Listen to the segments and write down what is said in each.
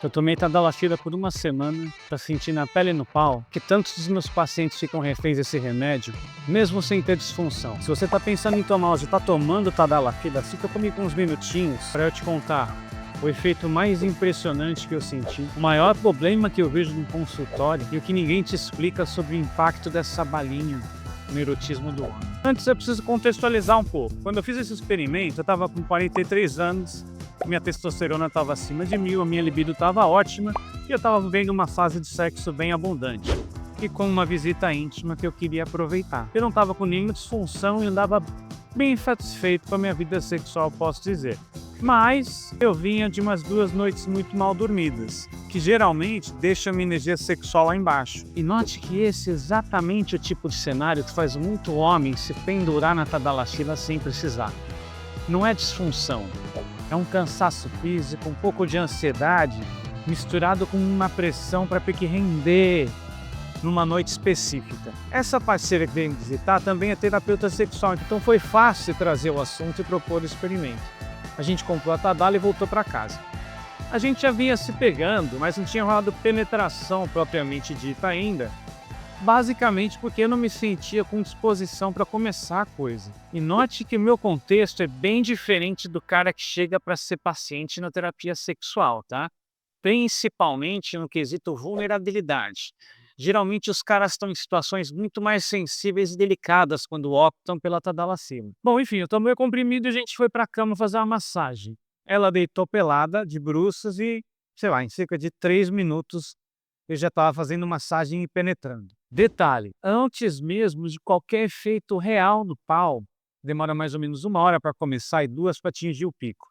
Eu tomei tadalafila por uma semana para sentir na pele e no pau que tantos dos meus pacientes ficam reféns desse remédio, mesmo sem ter disfunção. Se você está pensando em tomar ou já está tomando tadalafila, fica comigo uns minutinhos para eu te contar o efeito mais impressionante que eu senti, o maior problema que eu vejo no consultório e o que ninguém te explica sobre o impacto dessa balinha no erotismo do homem. Antes eu preciso contextualizar um pouco. Quando eu fiz esse experimento, eu estava com 43 anos, minha testosterona estava acima de 1000, a minha libido estava ótima e eu estava vivendo uma fase de sexo bem abundante. E com uma visita íntima que eu queria aproveitar. Eu não estava com nenhuma disfunção e andava bem satisfeito com a minha vida sexual, posso dizer. Mas eu vinha de umas 2 noites muito mal dormidas, que geralmente deixam a minha energia sexual lá embaixo. E note que esse é exatamente o tipo de cenário que faz muito homem se pendurar na tadalafila sem precisar. Não é disfunção, é um cansaço físico, um pouco de ansiedade, misturado com uma pressão para ter que render numa noite específica. Essa parceira que veio me visitar também é terapeuta sexual, então foi fácil trazer o assunto e propor o experimento. A gente comprou a Tadala e voltou para casa. A gente já vinha se pegando, mas não tinha rolado penetração propriamente dita ainda, basicamente porque eu não me sentia com disposição para começar a coisa. E note que o meu contexto é bem diferente do cara que chega para ser paciente na terapia sexual, tá? Principalmente no quesito vulnerabilidade. Geralmente os caras estão em situações muito mais sensíveis e delicadas quando optam pela tadalafila. Bom, enfim, eu tomei o comprimido e a gente foi para a cama fazer uma massagem. Ela deitou pelada, de bruços e, sei lá, em cerca de 3 minutos eu já estava fazendo massagem e penetrando. Detalhe, antes mesmo de qualquer efeito real no pau, demora mais ou menos 1 hora para começar e 2 para atingir o pico.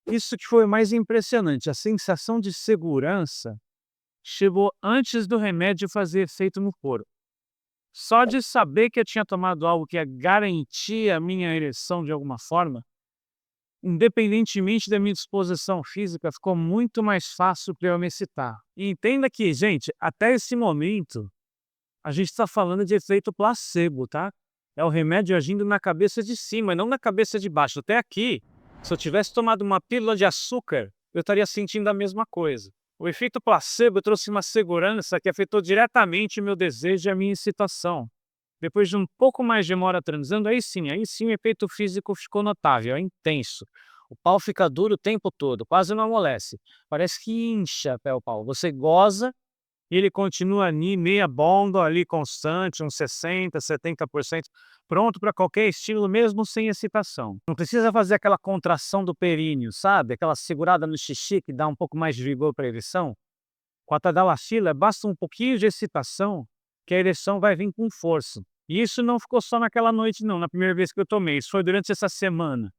Isso que foi o mais impressionante, a sensação de segurança chegou antes do remédio fazer efeito no couro. Só de saber que eu tinha tomado algo que ia garantir a minha ereção de alguma forma, independentemente da minha disposição física, ficou muito mais fácil para eu me excitar. E entenda que, gente, até esse momento, a gente está falando de efeito placebo, tá? É o remédio agindo na cabeça de cima, não na cabeça de baixo. Até aqui, se eu tivesse tomado uma pílula de açúcar, eu estaria sentindo a mesma coisa. O efeito placebo trouxe uma segurança que afetou diretamente o meu desejo e a minha excitação. Depois de um pouco mais de 1 hora transando, aí sim o efeito físico ficou notável, é intenso. O pau fica duro o tempo todo, quase não amolece. Parece que incha até o pau. Você goza e ele continua ali, meia bomba ali constante, uns 60, 70%, pronto para qualquer estímulo, mesmo sem excitação. Não precisa fazer aquela contração do períneo, sabe? Aquela segurada no xixi que dá um pouco mais de vigor para a ereção. Com a tadalafila, basta um pouquinho de excitação que a ereção vai vir com força. E isso não ficou só naquela noite não, na primeira vez que eu tomei, isso foi durante essa semana.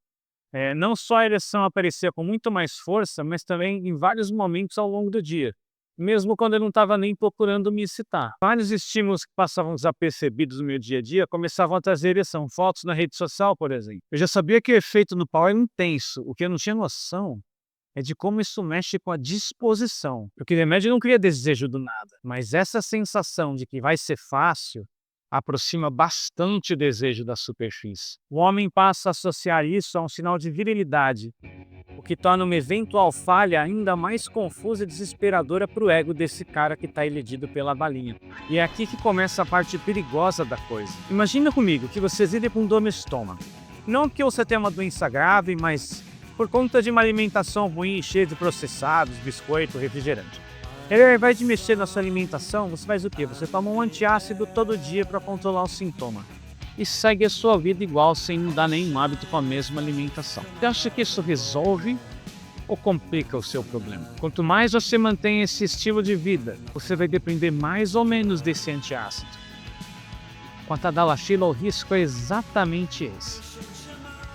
Não só a ereção aparecia com muito mais força, mas também em vários momentos ao longo do dia, mesmo quando eu não estava nem procurando me excitar. Vários estímulos que passavam desapercebidos no meu dia a dia começavam a trazer ereção, fotos na rede social, por exemplo. Eu já sabia que o efeito no pau era intenso, o que eu não tinha noção é de como isso mexe com a disposição. Porque o remédio não cria desejo do nada, mas essa sensação de que vai ser fácil aproxima bastante o desejo da superfície. O homem passa a associar isso a um sinal de virilidade, o que torna uma eventual falha ainda mais confusa e desesperadora para o ego desse cara que está iludido pela balinha. E é aqui que começa a parte perigosa da coisa. Imagina comigo que você vive com dor no estômago. Não que você tenha uma doença grave, mas por conta de uma alimentação ruim, cheia de processados, biscoito, refrigerante. Ele, ao invés de mexer na sua alimentação, você faz o quê? Você toma um antiácido todo dia para controlar o sintoma. E segue a sua vida igual, sem mudar nenhum hábito com a mesma alimentação. Você acha que isso resolve ou complica o seu problema? Quanto mais você mantém esse estilo de vida, você vai depender mais ou menos desse antiácido. Com a tadalafila, o risco é exatamente esse.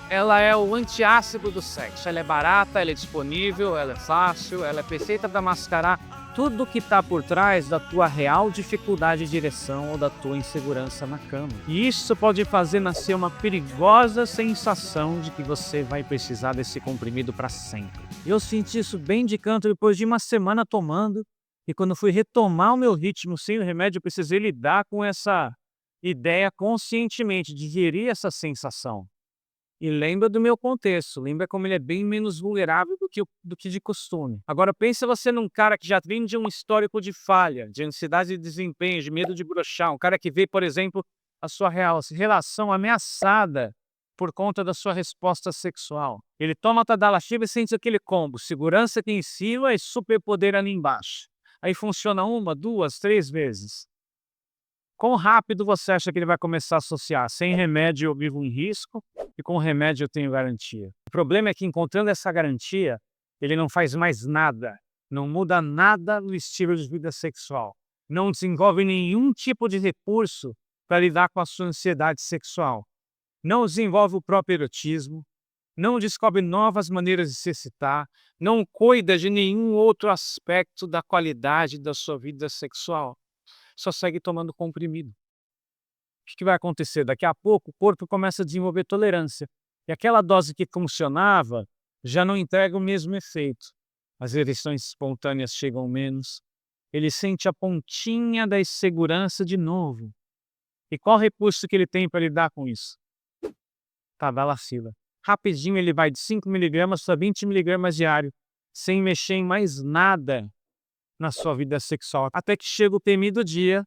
Ela é o antiácido do sexo. Ela é barata, ela é disponível, ela é fácil, ela é perfeita para mascarar tudo que está por trás da tua real dificuldade de ereção ou da tua insegurança na cama. E isso pode fazer nascer uma perigosa sensação de que você vai precisar desse comprimido para sempre. Eu senti isso bem de canto depois de uma semana tomando, e quando fui retomar o meu ritmo sem o remédio, eu precisei lidar com essa ideia conscientemente, de gerir essa sensação. E lembra do meu contexto, lembra como ele é bem menos vulnerável do que de costume. Agora pensa você num cara que já vem de um histórico de falha, de ansiedade de desempenho, de medo de broxar, um cara que vê, por exemplo, a sua relação ameaçada por conta da sua resposta sexual. Ele toma Tadalaxiba e sente aquele combo, segurança aqui em cima e superpoder ali embaixo. Aí funciona uma, duas, três vezes. Quão rápido você acha que ele vai começar a associar? Sem remédio eu vivo em risco e com remédio eu tenho garantia. O problema é que encontrando essa garantia, ele não faz mais nada, não muda nada no estilo de vida sexual, não desenvolve nenhum tipo de recurso para lidar com a sua ansiedade sexual, não desenvolve o próprio erotismo, não descobre novas maneiras de se excitar, não cuida de nenhum outro aspecto da qualidade da sua vida sexual. Só segue tomando comprimido. O que vai acontecer? Daqui a pouco o corpo começa a desenvolver tolerância. E aquela dose que funcionava já não entrega o mesmo efeito. As ereções espontâneas chegam menos. Ele sente a pontinha da insegurança de novo. E qual recurso que ele tem para lidar com isso? Tadalafila. Rapidinho ele vai de 5 miligramas para 20 miligramas diário, sem mexer em mais nada na sua vida sexual, até que chega o temido dia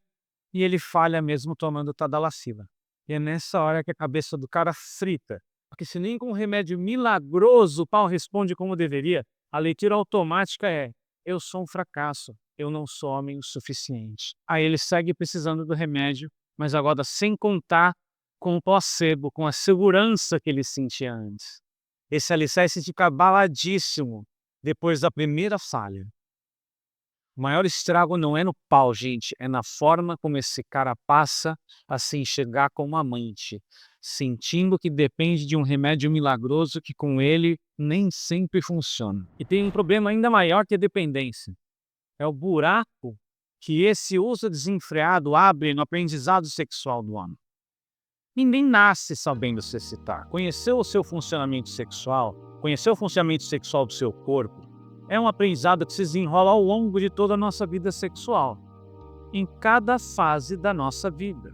e ele falha mesmo tomando Tadalafila. E é nessa hora que a cabeça do cara frita, porque se nem com um remédio milagroso o pau responde como deveria, a leitura automática é: eu sou um fracasso, eu não sou homem o suficiente. Aí ele segue precisando do remédio, mas agora sem contar com o placebo, com a segurança que ele sentia antes. Esse alicerce fica abaladíssimo depois da primeira falha. O maior estrago não é no pau, gente, é na forma como esse cara passa a se enxergar como amante, sentindo que depende de um remédio milagroso que com ele nem sempre funciona. E tem um problema ainda maior que a dependência. É o buraco que esse uso desenfreado abre no aprendizado sexual do homem. Ninguém nasce sabendo se excitar. Conhecer o seu funcionamento sexual, conhecer o funcionamento sexual do seu corpo, é um aprendizado que se desenrola ao longo de toda a nossa vida sexual, em cada fase da nossa vida.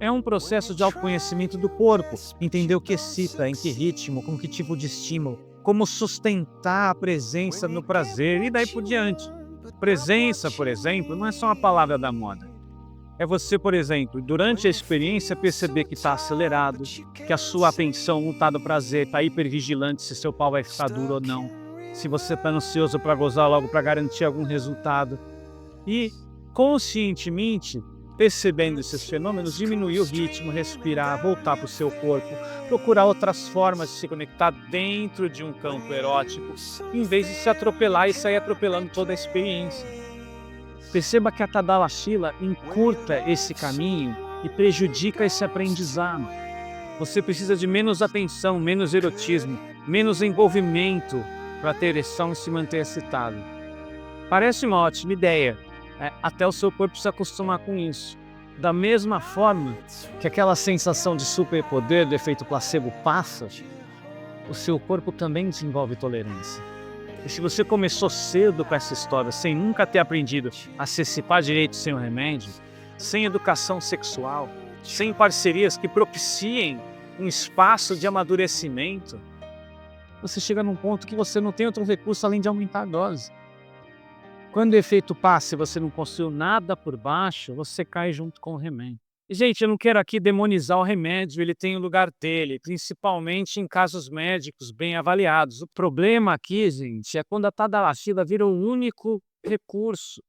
É um processo de autoconhecimento do corpo, entender o que excita, em que ritmo, com que tipo de estímulo, como sustentar a presença no prazer e daí por diante. Presença, por exemplo, não é só uma palavra da moda. É você, por exemplo, durante a experiência perceber que está acelerado, que a sua atenção não está no prazer, está hipervigilante se seu pau vai ficar duro ou não, se você está ansioso para gozar logo para garantir algum resultado. E, conscientemente, percebendo esses fenômenos, diminuir o ritmo, respirar, voltar para o seu corpo, procurar outras formas de se conectar dentro de um campo erótico, em vez de se atropelar e sair atropelando toda a experiência. Perceba que a Tadalafila encurta esse caminho e prejudica esse aprendizado. Você precisa de menos atenção, menos erotismo, menos envolvimento para ter ereção e se manter excitado. Parece uma ótima ideia, até o seu corpo se acostumar com isso. Da mesma forma que aquela sensação de superpoder do efeito placebo passa, o seu corpo também desenvolve tolerância. E se você começou cedo com essa história, sem nunca ter aprendido a se excipar direito sem o remédio, sem educação sexual, sem parcerias que propiciem um espaço de amadurecimento, você chega num ponto que você não tem outro recurso além de aumentar a dose. Quando o efeito passa e você não construiu nada por baixo, você cai junto com o remédio. E, gente, eu não quero aqui demonizar o remédio, ele tem o lugar dele, principalmente em casos médicos bem avaliados. O problema aqui, gente, é quando a Tadalafila vira o único recurso,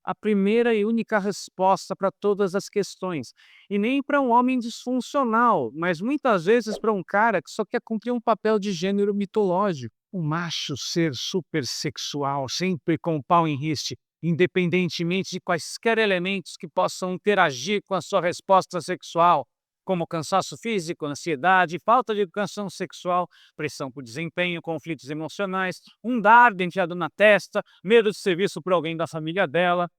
a primeira e única resposta para todas as questões. E nem para um homem disfuncional, mas muitas vezes para um cara que só quer cumprir um papel de gênero mitológico. Um macho ser supersexual, sempre com o pau em riste, independentemente de quaisquer elementos que possam interagir com a sua resposta sexual, como cansaço físico, ansiedade, falta de educação sexual, pressão por desempenho, conflitos emocionais, um dardo enfiado na testa, medo de ser visto por alguém da família dela.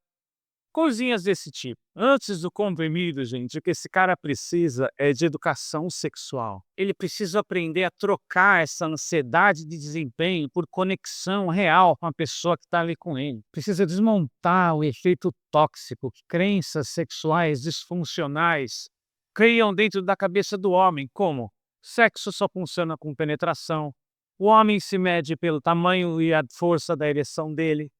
Coisinhas desse tipo. Antes do comprimido, gente, o que esse cara precisa é de educação sexual. Ele precisa aprender a trocar essa ansiedade de desempenho por conexão real com a pessoa que está ali com ele. Precisa desmontar o efeito tóxico que crenças sexuais disfuncionais criam dentro da cabeça do homem, como Sexo só funciona com penetração. O homem se mede pelo tamanho e a força da ereção dele.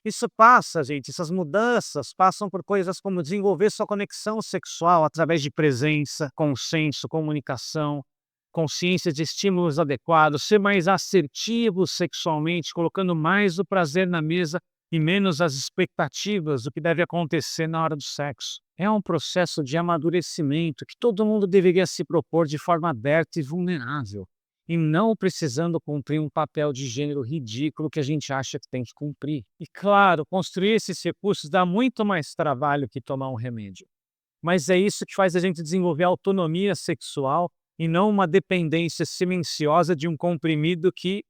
Isso passa, gente, essas mudanças passam por coisas como desenvolver sua conexão sexual através de presença, consenso, comunicação, consciência de estímulos adequados, ser mais assertivo sexualmente, colocando mais o prazer na mesa e menos as expectativas do que deve acontecer na hora do sexo. É um processo de amadurecimento que todo mundo deveria se propor de forma aberta e vulnerável, e não precisando cumprir um papel de gênero ridículo que a gente acha que tem que cumprir. E claro, construir esses recursos dá muito mais trabalho que tomar um remédio. Mas é isso que faz a gente desenvolver autonomia sexual e não uma dependência silenciosa de um comprimido que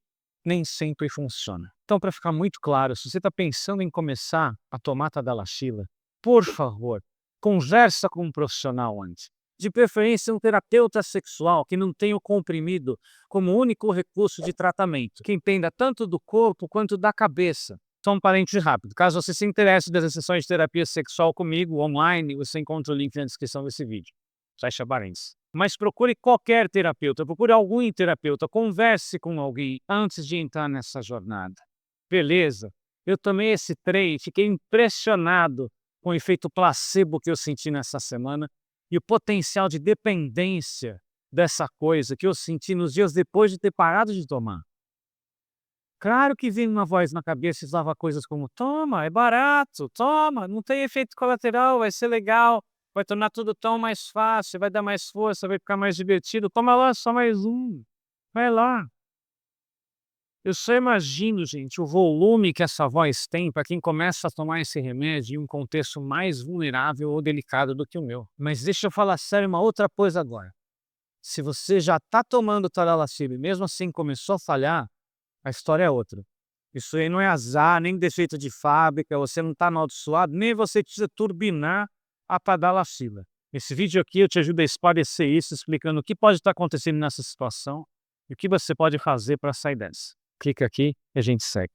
nem sempre funciona. Então, para ficar muito claro, se você está pensando em começar a tomar Tadalafila, por favor, conversa com um profissional antes. De preferência, um terapeuta sexual que não tenha o comprimido como único recurso de tratamento, que entenda tanto do corpo quanto da cabeça. Só um parêntese rápido. Caso você se interesse das sessões de terapia sexual comigo, online, você encontra o link na descrição desse vídeo. Fecha parênteses. Mas procure qualquer terapeuta, procure algum terapeuta, converse com alguém antes de entrar nessa jornada. Beleza? Eu tomei esse trem e fiquei impressionado com o efeito placebo que eu senti nessa semana e o potencial de dependência dessa coisa que eu senti nos dias depois de ter parado de tomar. Claro que vem uma voz na cabeça e falava coisas como: toma, é barato, toma, não tem efeito colateral, vai ser legal, vai tornar tudo tão mais fácil, vai dar mais força, vai ficar mais divertido. Toma lá, só mais um. Vai lá. Eu só imagino, gente, o volume que essa voz tem para quem começa a tomar esse remédio em um contexto mais vulnerável ou delicado do que o meu. Mas deixa eu falar sério uma outra coisa agora. Se você já está tomando Tadalafila e mesmo assim começou a falhar, a história é outra. Isso aí não é azar, nem defeito de fábrica, você não está amaldiçoado, nem você precisa turbinar a Tadalafila. Esse vídeo aqui eu te ajudo a esclarecer isso, explicando o que pode estar acontecendo nessa situação e o que você pode fazer para sair dessa. Clica aqui e a gente segue.